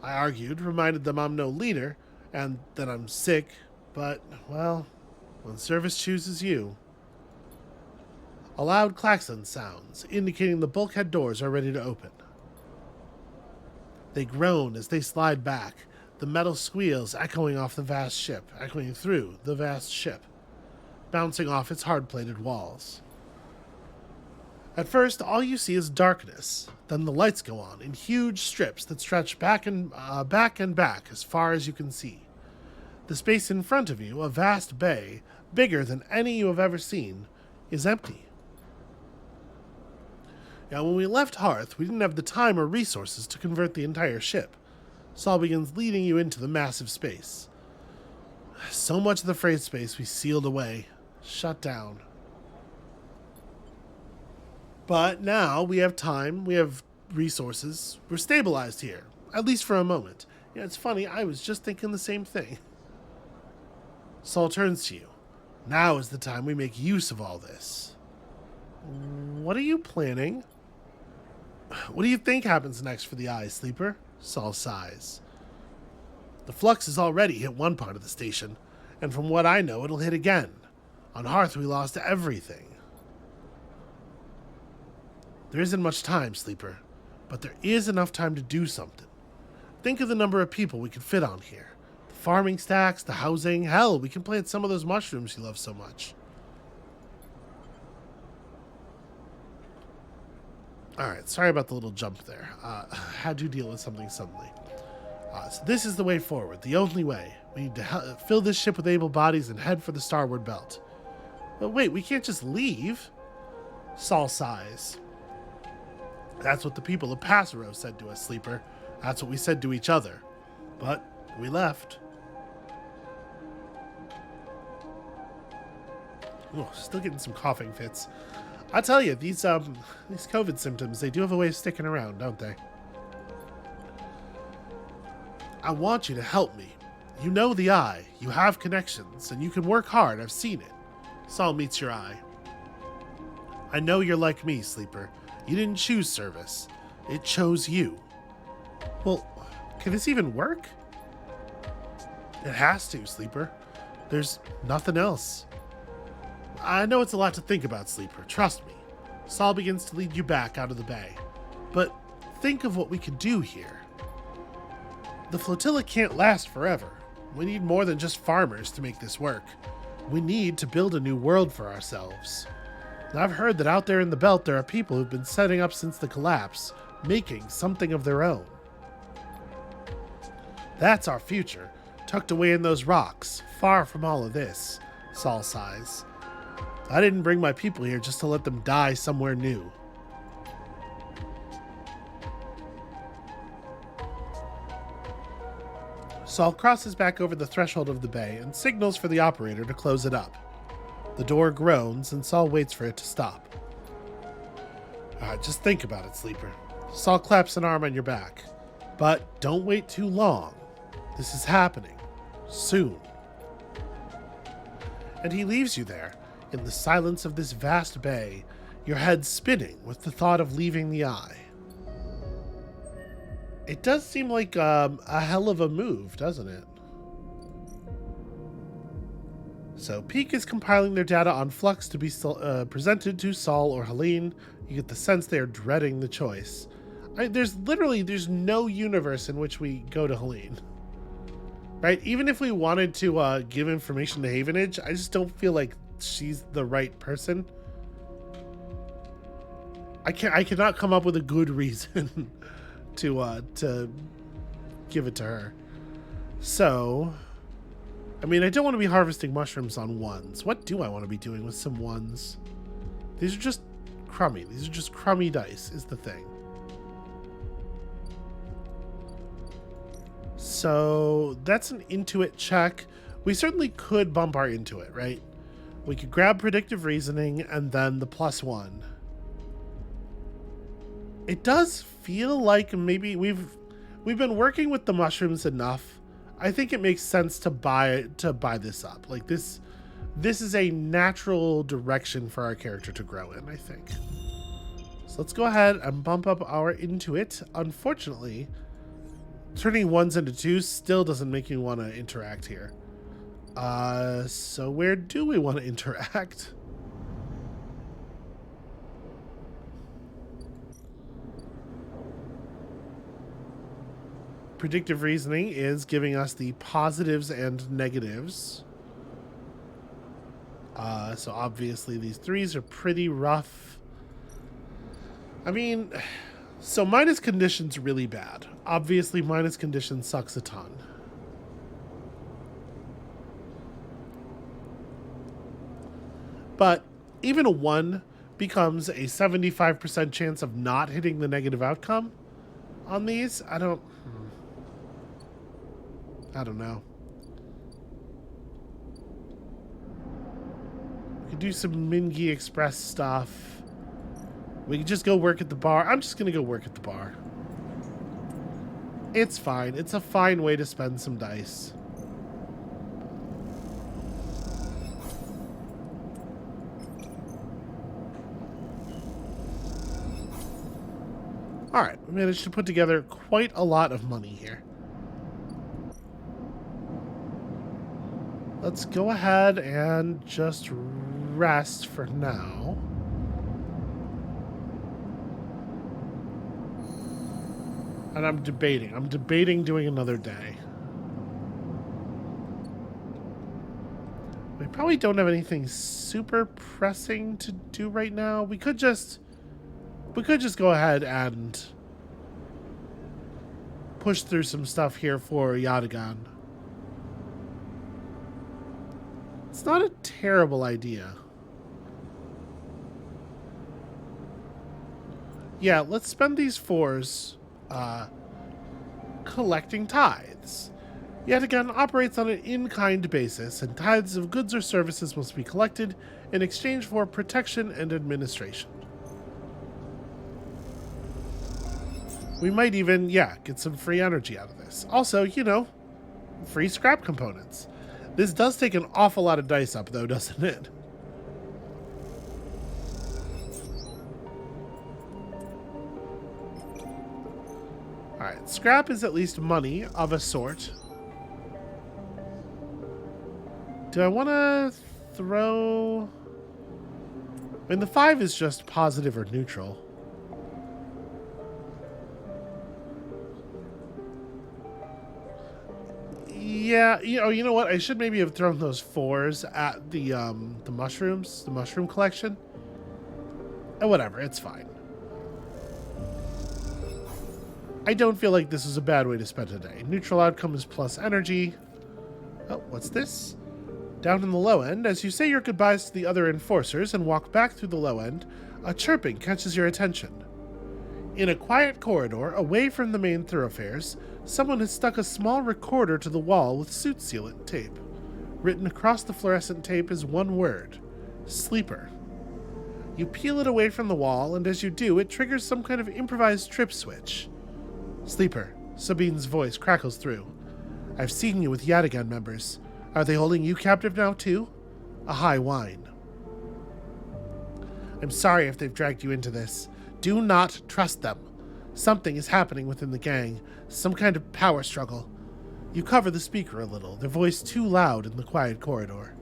A: I argued, reminded them I'm no leader, and that I'm sick, but, well, when service chooses you. A loud klaxon sounds, indicating the bulkhead doors are ready to open. They groan as they slide back, the metal squeals echoing through the vast ship, bouncing off its hard-plated walls. At first, all you see is darkness. Then the lights go on in huge strips that stretch back and back as far as you can see. The space in front of you, a vast bay, bigger than any you have ever seen, is empty. Now, when we left Hearth, we didn't have the time or resources to convert the entire ship. Saul begins leading you into the massive space. So much of the freight space we sealed away, shut down. But now we have time, we have resources, we're stabilized here, at least for a moment. Yeah, it's funny, I was just thinking the same thing. Saul turns to you. Now is the time we make use of all this. What are you planning? What do you think happens next for the Eye, Sleeper? Saul sighs. The flux has already hit one part of the station, and from what I know, it'll hit again. On Hearth, we lost everything. There isn't much time, Sleeper, but there is enough time to do something. Think of the number of people we could fit on here. The farming stacks, the housing, hell, we can plant some of those mushrooms you love so much. Alright, sorry about the little jump there. Had to deal with something suddenly. So this is the way forward, the only way. We need to fill this ship with able bodies and head for the starboard belt. But wait, we can't just leave? Saul sighs. That's what the people of Passero said to us, Sleeper. That's what we said to each other. But we left. Oh, still getting some coughing fits. I tell you, these COVID symptoms, they do have a way of sticking around, don't they? I want you to help me. You know the Eye, you have connections, and you can work hard, I've seen it. Saul meets your eye. I know you're like me, Sleeper. You didn't choose service. It chose you. Well, can this even work? It has to, Sleeper. There's nothing else. I know it's a lot to think about, Sleeper. Trust me. Saul begins to lead you back out of the bay. But think of what we could do here. The flotilla can't last forever. We need more than just farmers to make this work. We need to build a new world for ourselves. I've heard that out there in the belt there are people who've been setting up since the collapse, making something of their own. That's our future, tucked away in those rocks, far from all of this, Saul sighs. I didn't bring my people here just to let them die somewhere new. Saul crosses back over the threshold of the bay and signals for the operator to close it up. The door groans, and Saul waits for it to stop. Just think about it, Sleeper. Saul claps an arm on your back. But don't wait too long. This is happening. Soon. And he leaves you there, in the silence of this vast bay, your head spinning with the thought of leaving the Eye. It does seem like a hell of a move, doesn't it? So Peak is compiling their data on Flux to be presented to Saul or Helene. You get the sense they are dreading the choice. There's no universe in which we go to Helene. Right? Even if we wanted to give information to Havenage, I just don't feel like she's the right person. I cannot come up with a good reason to give it to her. So, I mean, I don't want to be harvesting mushrooms on ones. What do I want to be doing with some ones? These are just crummy. These are just crummy dice is the thing. So that's an Intuit check. We certainly could bump our Intuit, right? We could grab predictive reasoning and then the +1. It does feel like maybe we've been working with the mushrooms enough. I think it makes sense to buy this up. Like this is a natural direction for our character to grow in, I think. So let's go ahead and bump up our Intuit. Unfortunately, turning 1s into 2s still doesn't make me want to interact here. So where do we want to interact? Predictive reasoning is giving us the positives and negatives. So obviously these 3s are pretty rough. I mean, so minus condition's really bad. Obviously minus condition sucks a ton. But even a 1 becomes a 75% chance of not hitting the negative outcome on these. I don't know. We could do some Mingi Express stuff. We could just go work at the bar. I'm just going to go work at the bar. It's fine. It's a fine way to spend some dice. Alright, we managed to put together quite a lot of money here. Let's go ahead and just rest for now. And I'm debating doing another day. We probably don't have anything super pressing to do right now. We could just go ahead and push through some stuff here for Yadigan. It's not a terrible idea. Yeah, let's spend these 4s collecting tithes. Yadigan operates on an in-kind basis, and tithes of goods or services must be collected in exchange for protection and administration. We might even, get some free energy out of this. Also, you know, free scrap components. This does take an awful lot of dice up, though, doesn't it? Alright, scrap is at least money of a sort. Do I want to throw... I mean, the 5 is just positive or neutral. Yeah, you know what? I should maybe have thrown those 4s at the mushrooms, the mushroom collection. Whatever, it's fine. I don't feel like this is a bad way to spend a day. Neutral outcome is plus energy. Oh, what's this? Down in the low end, as you say your goodbyes to the other enforcers and walk back through the low end, a chirping catches your attention. In a quiet corridor, away from the main thoroughfares, someone has stuck a small recorder to the wall with suit sealant tape. Written across the fluorescent tape is one word: sleeper. You peel it away from the wall, and as you do, it triggers some kind of improvised trip switch. Sleeper, Sabine's voice crackles through. I've seen you with Yadigan members. Are they holding you captive now, too? A high whine. I'm sorry if they've dragged you into this. Do not trust them. Something is happening within the gang, some kind of power struggle. You cover the speaker a little, their voice too loud in the quiet corridor.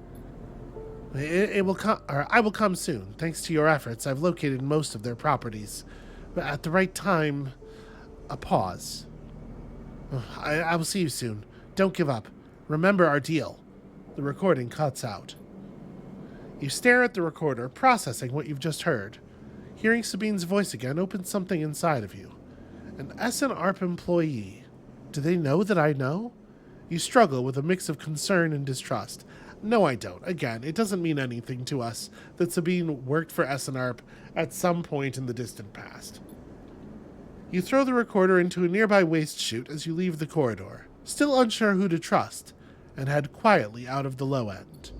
A: It will come, or I will come soon. Thanks to your efforts, I've located most of their properties. But at the right time, a pause. I will see you soon. Don't give up. Remember our deal. The recording cuts out. You stare at the recorder, processing what you've just heard. Hearing Sabine's voice again opens something inside of you. An SNARP employee. Do they know that I know? You struggle with a mix of concern and distrust. No, I don't. Again, it doesn't mean anything to us that Sabine worked for SNARP at some point in the distant past. You throw the recorder into a nearby waste chute as you leave the corridor, still unsure who to trust, and head quietly out of the low end.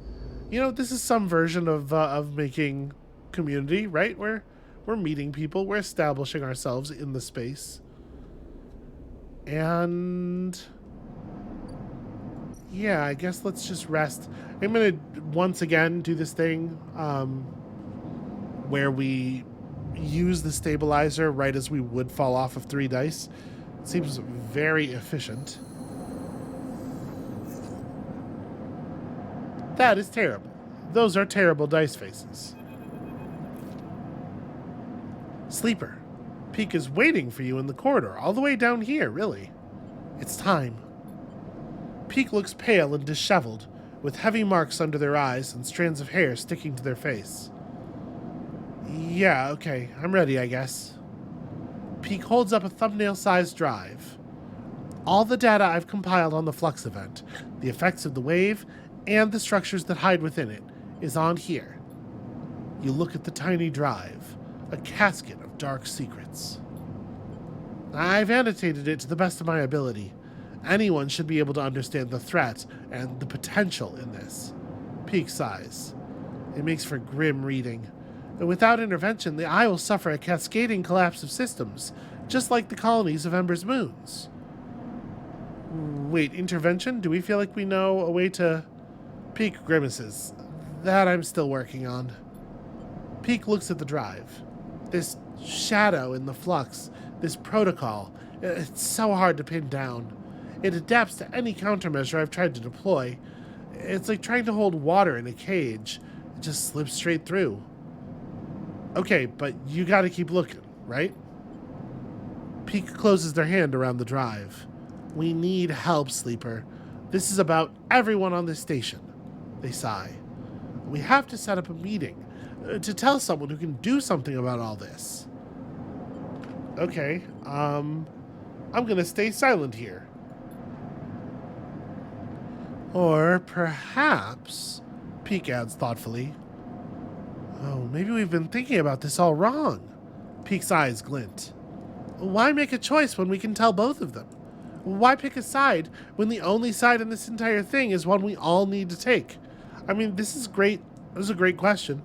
A: You know, this is some version of making community, right? We're meeting people, we're establishing ourselves in the space. And yeah, I guess let's just rest. I'm going to once again do this thing where we use the stabilizer right as we would fall off of 3 dice. It seems very efficient. That is terrible. Those are terrible dice faces. Sleeper, Peak is waiting for you in the corridor, all the way down here, really. It's time. Peak looks pale and disheveled, with heavy marks under their eyes and strands of hair sticking to their face. Yeah, okay, I'm ready, I guess. Peak holds up a thumbnail-sized drive. All the data I've compiled on the Flux event, the effects of the wave, and the structures that hide within it, is on here. You look at the tiny drive, a casket of dark secrets. I've annotated it to the best of my ability. Anyone should be able to understand the threat and the potential in this. Peak sighs. It makes for grim reading. And without intervention, the Eye will suffer a cascading collapse of systems, just like the colonies of Ember's moons. Wait, intervention? Do we feel like we know a way to... Peak grimaces. That I'm still working on. Peak looks at the drive. This shadow in the flux, this protocol, it's so hard to pin down. It adapts to any countermeasure I've tried to deploy. It's like trying to hold water in a cage. It just slips straight through. Okay, but you gotta keep looking, right? Peak closes their hand around the drive. We need help, Sleeper. This is about everyone on this station. They sigh. We have to set up a meeting to tell someone who can do something about all this. Okay, I'm gonna stay silent here. Or perhaps, Peak adds thoughtfully, oh, maybe we've been thinking about this all wrong. Peak's eyes glint. Why make a choice when we can tell both of them? Why pick a side when the only side in this entire thing is one we all need to take? I mean, this is great. This is a great question.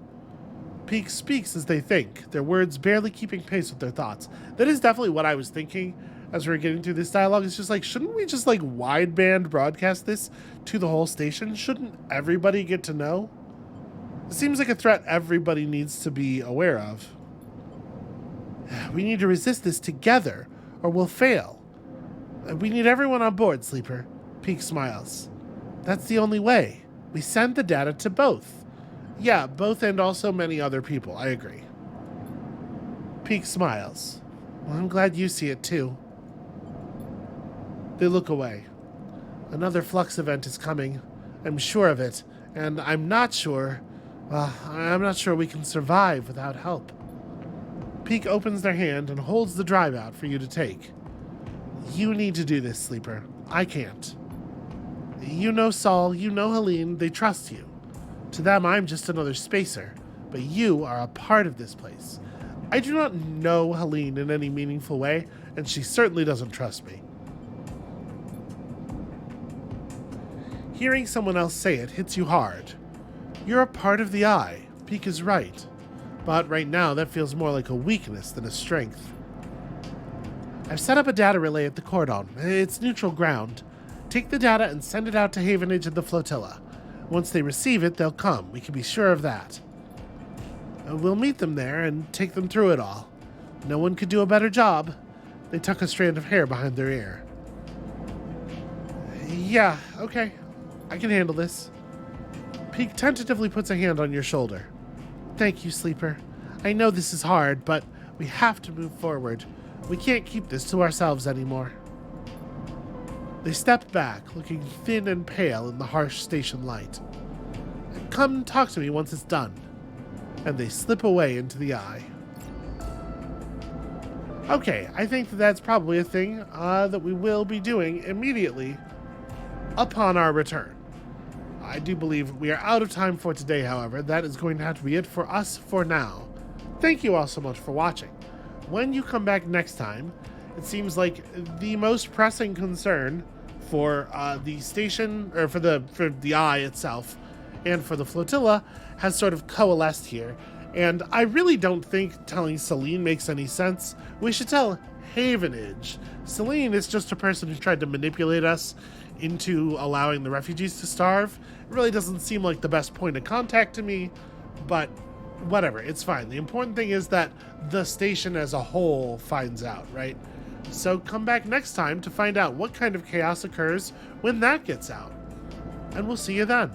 A: Peak speaks as they think, their words barely keeping pace with their thoughts. That is definitely what I was thinking as we were getting through this dialogue. It's just like, shouldn't we just like wideband broadcast this to the whole station? Shouldn't everybody get to know? It seems like a threat everybody needs to be aware of. We need to resist this together, or we'll fail. We need everyone on board, Sleeper. Peak smiles. That's the only way. We send the data to both. Yeah, both and also many other people. I agree. Peak smiles. Well, I'm glad you see it too. They look away. Another Flux event is coming. I'm sure of it. And I'm not sure we can survive without help. Peak opens their hand and holds the drive out for you to take. You need to do this, Sleeper. I can't. You know Saul, you know Helene, they trust you. To them, I'm just another spacer, but you are a part of this place. I do not know Helene in any meaningful way, and she certainly doesn't trust me. Hearing someone else say it hits you hard. You're a part of the Eye. Peak is right. But right now, that feels more like a weakness than a strength. I've set up a data relay at the cordon. It's neutral ground. Take the data and send it out to Havenage and the flotilla. Once they receive it, they'll come. We can be sure of that. We'll meet them there and take them through it all. No one could do a better job. They tuck a strand of hair behind their ear. Yeah, okay. I can handle this. Peak tentatively puts a hand on your shoulder. Thank you, Sleeper. I know this is hard, but we have to move forward. We can't keep this to ourselves anymore. They step back, looking thin and pale in the harsh station light. Come talk to me once it's done. And they slip away into the eye. Okay, I think that's probably a thing that we will be doing immediately upon our return. I do believe we are out of time for today, however. That is going to have to be it for us for now. Thank you all so much for watching. When you come back next time, it seems like the most pressing concern for the station, or for the eye itself, and for the flotilla, has sort of coalesced here. And I really don't think telling Celine makes any sense. We should tell Havenage. Celine is just a person who tried to manipulate us into allowing the refugees to starve. It really doesn't seem like the best point of contact to me, but whatever, it's fine. The important thing is that the station as a whole finds out, right? So come back next time to find out what kind of chaos occurs when that gets out. And we'll see you then.